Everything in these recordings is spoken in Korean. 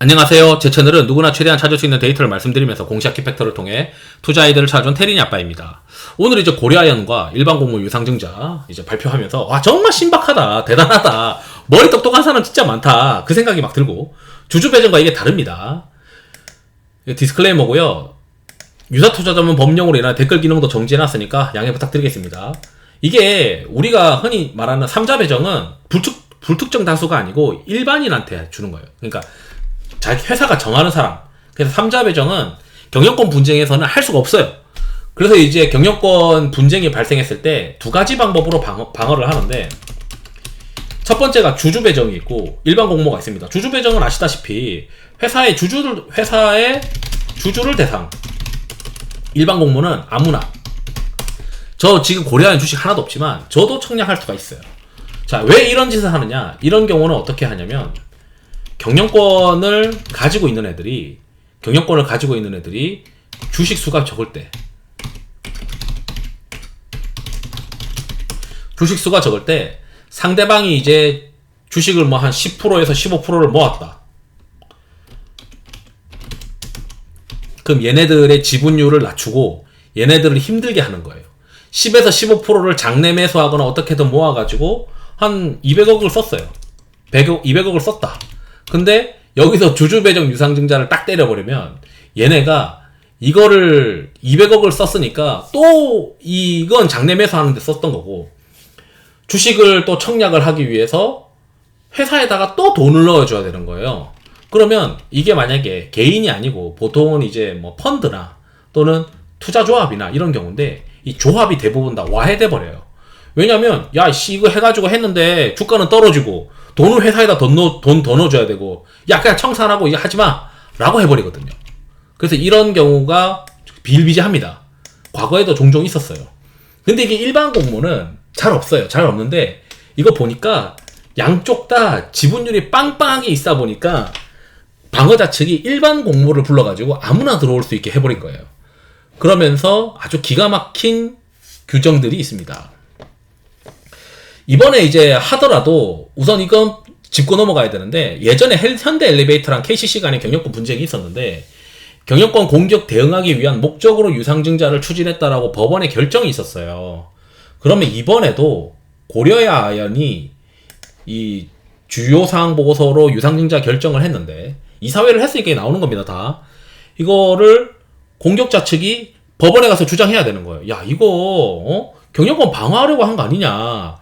안녕하세요. 제 채널은 누구나 최대한 찾을 수 있는 데이터를 말씀드리면서 공시학 키팩터를 통해 투자 아이디어를 찾아준 테린이 아빠입니다. 오늘 이제 고려아연과 일반 공모 유상증자 이제 발표하면서 와 정말 신박하다, 대단하다, 머리 똑똑한 사람 진짜 많다 그 생각이 막 들고 주주 배정과 이게 다릅니다. 디스클레이머고요. 유사 투자자문 법령으로 인한 댓글 기능도 정지해놨으니까 양해 부탁드리겠습니다. 이게 우리가 흔히 말하는 삼자 배정은 불특정 다수가 아니고 일반인한테 주는 거예요. 그러니까 자기 회사가 정하는 사람. 그래서 삼자 배정은 경영권 분쟁에서는 할 수가 없어요. 그래서 이제 경영권 분쟁이 발생했을 때 두 가지 방법으로 방어를 하는데, 첫 번째가 주주 배정이 있고 일반 공모가 있습니다. 주주 배정은 아시다시피 회사의 주주를 대상. 일반 공모는 아무나. 저 지금 고려아연 주식 하나도 없지만 저도 청약할 수가 있어요. 자, 왜 이런 짓을 하느냐? 이런 경우는 어떻게 하냐면 경영권을 가지고 있는 애들이 주식 수가 적을 때 상대방이 이제 주식을 뭐 한 10%에서 15%를 모았다. 그럼 얘네들의 지분율을 낮추고 얘네들을 힘들게 하는 거예요. 10에서 15%를 장내 매수하거나 어떻게든 모아가지고 한 200억을 썼어요. 200억을 썼다. 근데 여기서 주주 배정 유상증자를 딱 때려버리면 얘네가 이거를 200억을 썼으니까 또 이건 장내 매수하는데 썼던 거고, 주식을 또 청약을 하기 위해서 회사에다가 또 돈을 넣어줘야 되는 거예요. 그러면 이게 만약에 개인이 아니고 보통은 이제 뭐 펀드나 또는 투자조합이나 이런 경우인데, 이 조합이 대부분 다 와해돼 버려요. 왜냐면 야 씨 이거 해가지고 했는데 주가는 떨어지고 돈을 회사에다 돈 더 넣어줘야 되고, 야 그냥 청산하고 이거 하지마 라고 해버리거든요. 그래서 이런 경우가 비일비재합니다. 과거에도 종종 있었어요. 근데 이게 일반 공모는 잘 없어요. 잘 없는데 이거 보니까 양쪽 다 지분율이 빵빵하게 있다 보니까 방어자 측이 일반 공모를 불러가지고 아무나 들어올 수 있게 해버린 거예요. 그러면서 아주 기가 막힌 규정들이 있습니다. 이번에 이제 하더라도 우선 이건 짚고 넘어가야 되는데, 예전에 현대 엘리베이터랑 KCC 간의 경영권 분쟁이 있었는데 경영권 공격 대응하기 위한 목적으로 유상증자를 추진했다라고 법원의 결정이 있었어요. 그러면 이번에도 고려아연이 이 주요 사항 보고서로 유상증자 결정을 했는데 이사회를 했으니까 이게 나오는 겁니다. 다 이거를 공격자 측이 법원에 가서 주장해야 되는 거예요. 야 이거 경영권 방어하려고 한 거 아니냐,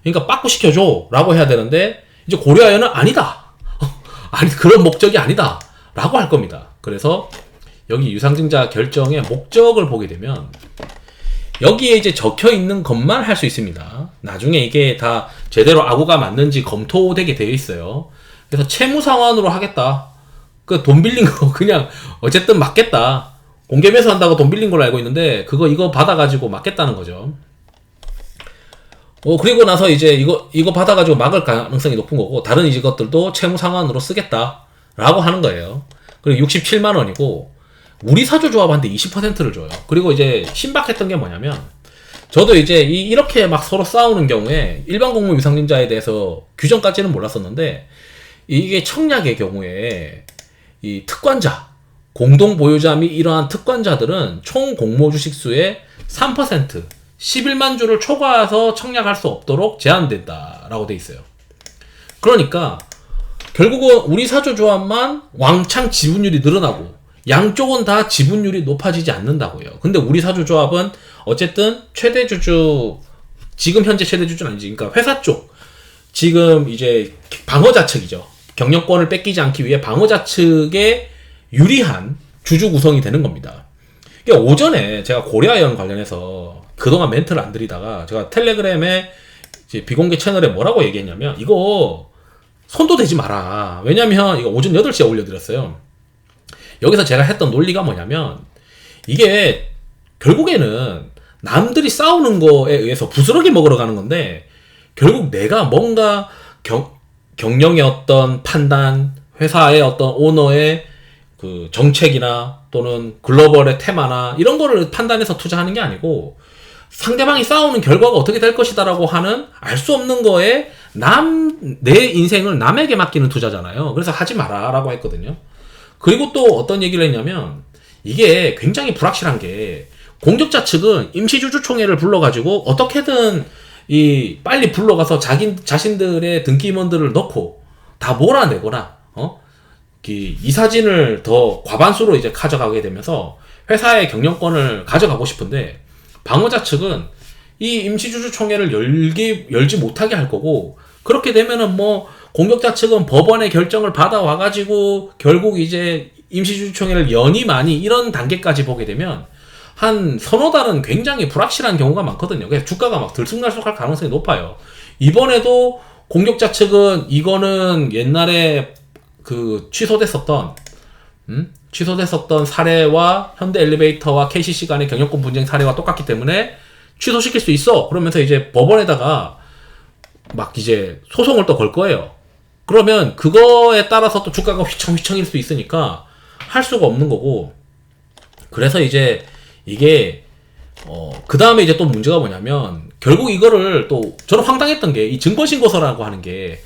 그러니까 빠꾸시켜줘 라고 해야 되는데, 이제 고려아연은 아니다 아니 그런 목적이 아니다 라고 할 겁니다. 그래서 여기 유상증자 결정의 목적을 보게 되면 여기에 이제 적혀 있는 것만 할 수 있습니다. 나중에 이게 다 제대로 악우가 맞는지 검토되게 되어 있어요. 그래서 채무상환으로 하겠다, 그 돈 빌린 거 그냥 어쨌든 맞겠다, 공개 매수한다고 돈 빌린 걸로 알고 있는데 이거 받아가지고 맞겠다는 거죠. 그리고 나서 이제 이거 받아가지고 막을 가능성이 높은 거고, 다른 이제 것들도 채무 상환으로 쓰겠다 라고 하는 거예요. 그리고 67만원이고 우리 사조조합한테 20%를 줘요. 그리고 이제 신박했던 게 뭐냐면, 저도 이제 이렇게 막 서로 싸우는 경우에 일반 공모 유상증자에 대해서 규정까지는 몰랐었는데, 이게 청약의 경우에 이 특권자, 공동 보유자 및 이러한 특권자들은 총 공모 주식수의 3%, 11만 주를 초과해서 청약할 수 없도록 제한된다라고 돼 있어요. 그러니까 결국은 우리 사조조합만 왕창 지분율이 늘어나고 양쪽은 다 지분율이 높아지지 않는다고요. 근데 우리 사조조합은 어쨌든 최대주주, 지금 현재 최대주주는 아니지, 그러니까 회사 쪽 지금 이제 방어자 측이죠. 경영권을 뺏기지 않기 위해 방어자 측에 유리한 주주 구성이 되는 겁니다. 그러니까 오전에 제가 고려아연 관련해서 그동안 멘트를 안 드리다가 제가 텔레그램에 이제 비공개 채널에 뭐라고 얘기했냐면, 이거 손도 대지 마라. 왜냐면 이거 오전 8시에 올려드렸어요. 여기서 제가 했던 논리가 뭐냐면, 이게 결국에는 남들이 싸우는 거에 의해서 부스러기 먹으러 가는 건데, 결국 내가 뭔가 경영의 어떤 판단, 회사의 어떤 오너의 그 정책이나 또는 글로벌의 테마나 이런 거를 판단해서 투자하는 게 아니고, 상대방이 싸우는 결과가 어떻게 될 것이다라고 하는 알 수 없는 거에 내 인생을 남에게 맡기는 투자잖아요. 그래서 하지 마라라고 했거든요. 그리고 또 어떤 얘기를 했냐면 이게 굉장히 불확실한 게 공격자 측은 임시주주총회를 불러가지고 어떻게든 빨리 불러가서 자신들의 등기임원들을 넣고 다 몰아내거나 이사진을 더 과반수로 이제 가져가게 되면서 회사의 경영권을 가져가고 싶은데 방어자 측은 이 임시주주총회를 열지 못하게 할 거고, 그렇게 되면은 뭐 공격자 측은 법원의 결정을 받아와가지고 결국 이제 임시주주총회를 여니 마니 이런 단계까지 보게 되면 한 서너 달은 굉장히 불확실한 경우가 많거든요. 그래서 주가가 막 들쑥날쑥할 가능성이 높아요. 이번에도 공격자 측은 이거는 옛날에 취소됐었던 사례와 현대엘리베이터와 KCC 간의 경영권 분쟁 사례와 똑같기 때문에 취소시킬 수 있어. 그러면서 이제 법원에다가 막 이제 소송을 또 걸 거예요. 그러면 그거에 따라서 또 주가가 휘청휘청일 수 있으니까 할 수가 없는 거고. 그래서 이제 이게 그 다음에 이제 또 문제가 뭐냐면 결국 이거를 또 저는 황당했던 게 이 증권신고서라고 하는 게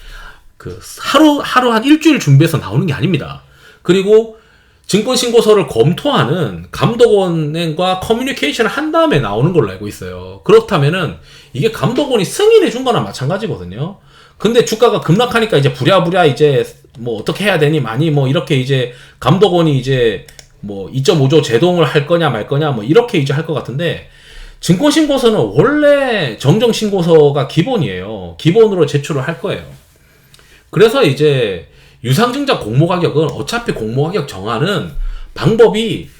하루 한 일주일 준비해서 나오는 게 아닙니다. 그리고 증권신고서를 검토하는 감독원과 커뮤니케이션을 한 다음에 나오는 걸로 알고 있어요. 그렇다면은 이게 감독원이 승인해 준 거나 마찬가지거든요. 근데 주가가 급락하니까 이제 부랴부랴 이제 뭐 어떻게 해야 되니 많이 뭐 이렇게 이제 감독원이 이제 뭐 2.5조 제동을 할 거냐 말 거냐 뭐 이렇게 이제 할 것 같은데, 증권신고서는 원래 정정신고서가 기본이에요. 기본으로 제출을 할 거예요. 그래서 이제 유상증자 공모가격은 어차피 공모가격 정하는 방법이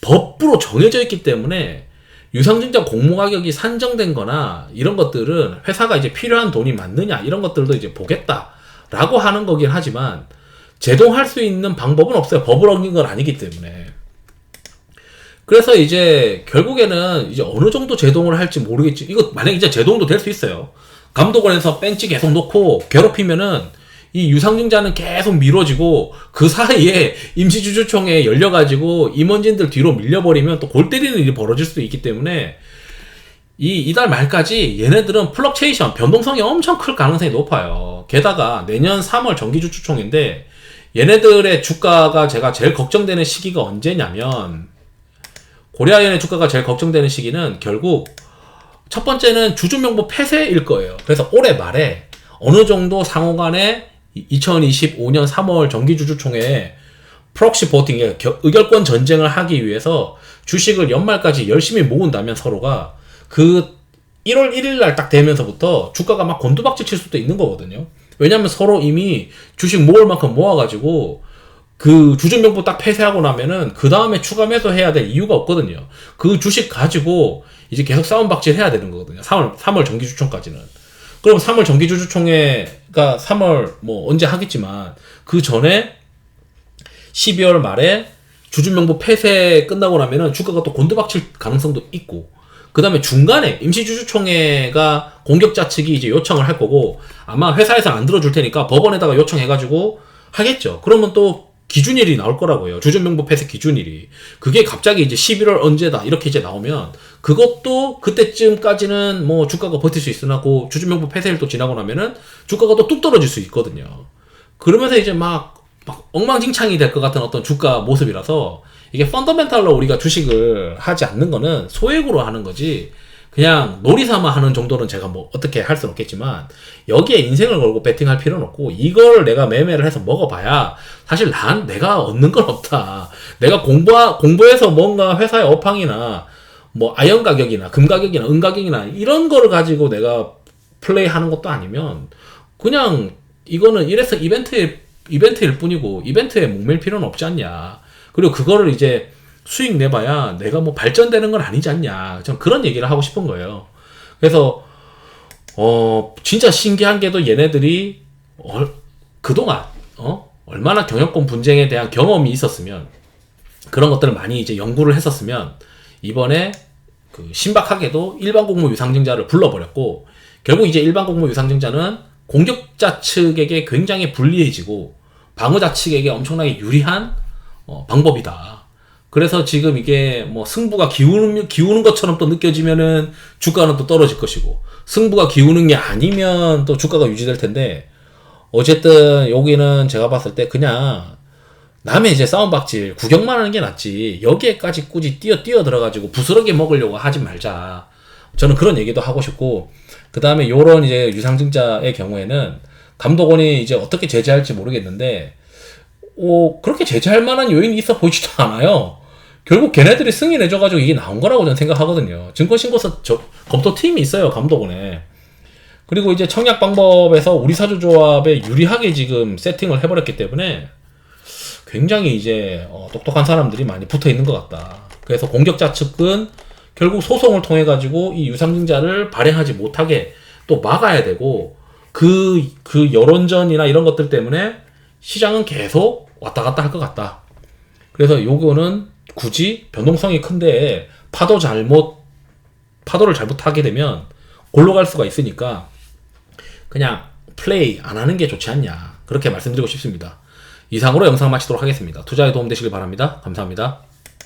법으로 정해져 있기 때문에 유상증자 공모가격이 산정된 거나 이런 것들은 회사가 이제 필요한 돈이 맞느냐 이런 것들도 이제 보겠다라고 하는 거긴 하지만 제동할 수 있는 방법은 없어요. 법을 어긴 건 아니기 때문에. 그래서 이제 결국에는 이제 어느 정도 제동을 할지 모르겠지. 이거 만약에 이제 제동도 될 수 있어요. 감독원에서 벤치 계속 놓고 괴롭히면은 이 유상증자는 계속 미뤄지고 그 사이에 임시주주총회 열려가지고 임원진들 뒤로 밀려버리면 또 골 때리는 일이 벌어질 수도 있기 때문에 이달 말까지 얘네들은 플럭체이션 변동성이 엄청 클 가능성이 높아요. 게다가 내년 3월 정기주주총회인데 얘네들의 주가가 제가 제일 걱정되는 시기가 언제냐면, 고려아연의 주가가 제일 걱정되는 시기는 결국 첫 번째는 주주명부 폐쇄일 거예요. 그래서 올해 말에 어느 정도 상호간에 2025년 3월 정기주주총회에 프록시 보팅, 의결권 전쟁을 하기 위해서 주식을 연말까지 열심히 모은다면 서로가 1월 1일 날 딱 되면서부터 주가가 막 곤두박질 칠 수도 있는 거거든요. 왜냐면 서로 이미 주식 모을 만큼 모아가지고 주주명부 딱 폐쇄하고 나면은 그 다음에 추가 매수해야 될 이유가 없거든요. 그 주식 가지고 이제 계속 싸움박질 해야 되는 거거든요. 3월 정기주총까지는. 그럼 3월 정기주주총회가 3월 뭐 언제 하겠지만 그 전에 12월 말에 주주명부 폐쇄 끝나고 나면은 주가가 또 곤두박칠 가능성도 있고, 그 다음에 중간에 임시주주총회가 공격자 측이 이제 요청을 할 거고 아마 회사에서는 안 들어줄 테니까 법원에다가 요청해가지고 하겠죠. 그러면 또 기준일이 나올 거라고요. 주주명부 폐쇄 기준일이. 그게 갑자기 이제 11월 언제다 이렇게 이제 나오면 그것도 그때쯤까지는 뭐 주가가 버틸 수 있으나 그 주주명부 폐쇄일 또 지나고 나면은 주가가 또 뚝 떨어질 수 있거든요. 그러면서 이제 막 엉망진창이 될 것 같은 어떤 주가 모습이라서 이게 펀더멘탈로 우리가 주식을 하지 않는 거는 소액으로 하는 거지 그냥 놀이삼아 하는 정도는 제가 뭐 어떻게 할 수는 없겠지만 여기에 인생을 걸고 베팅할 필요는 없고, 이걸 내가 매매를 해서 먹어봐야 사실 내가 얻는 건 없다. 내가 공부해서 뭔가 회사의 업황이나 뭐 아연 가격이나 금 가격이나 은 가격이나 이런 거를 가지고 내가 플레이하는 것도 아니면 그냥 이거는 이래서 이벤트일 뿐이고 이벤트에 목맬 필요는 없지 않냐. 그리고 그거를 이제 수익 내봐야 내가 뭐 발전되는 건 아니지 않냐. 전 그런 얘기를 하고 싶은 거예요. 그래서 진짜 신기한 게도 얘네들이 그동안 얼마나 경영권 분쟁에 대한 경험이 있었으면, 그런 것들을 많이 이제 연구를 했었으면 이번에 신박하게도 일반 공모 유상증자를 불러버렸고, 결국 이제 일반 공모 유상증자는 공격자 측에게 굉장히 불리해지고 방어자 측에게 엄청나게 유리한 방법이다. 그래서 지금 이게 뭐 승부가 기우는 것처럼 또 느껴지면은 주가는 또 떨어질 것이고, 승부가 기우는 게 아니면 또 주가가 유지될 텐데, 어쨌든 여기는 제가 봤을 때 그냥 남의 이제 싸움박질 구경만 하는 게 낫지, 여기에까지 굳이 뛰어 들어가지고 부스러기 먹으려고 하지 말자. 저는 그런 얘기도 하고 싶고, 그 다음에 요런 이제 유상증자의 경우에는 감독원이 이제 어떻게 제재할지 모르겠는데, 그렇게 제재할 만한 요인이 있어 보이지도 않아요. 결국 걔네들이 승인해줘가지고 이게 나온 거라고 저는 생각하거든요. 증권신고서 검토팀이 있어요, 감독원에. 그리고 이제 청약 방법에서 우리 사주조합에 유리하게 지금 세팅을 해버렸기 때문에 굉장히 이제 똑똑한 사람들이 많이 붙어 있는 것 같다. 그래서 공격자 측은 결국 소송을 통해 가지고 이 유상증자를 발행하지 못하게 또 막아야 되고, 그 여론전이나 이런 것들 때문에 시장은 계속 왔다 갔다 할 것 같다. 그래서 요거는 굳이 변동성이 큰데 파도를 잘못하게 되면 골로 갈 수가 있으니까 그냥 플레이 안 하는 게 좋지 않냐, 그렇게 말씀드리고 싶습니다. 이상으로 영상 마치도록 하겠습니다. 투자에 도움되시길 바랍니다. 감사합니다.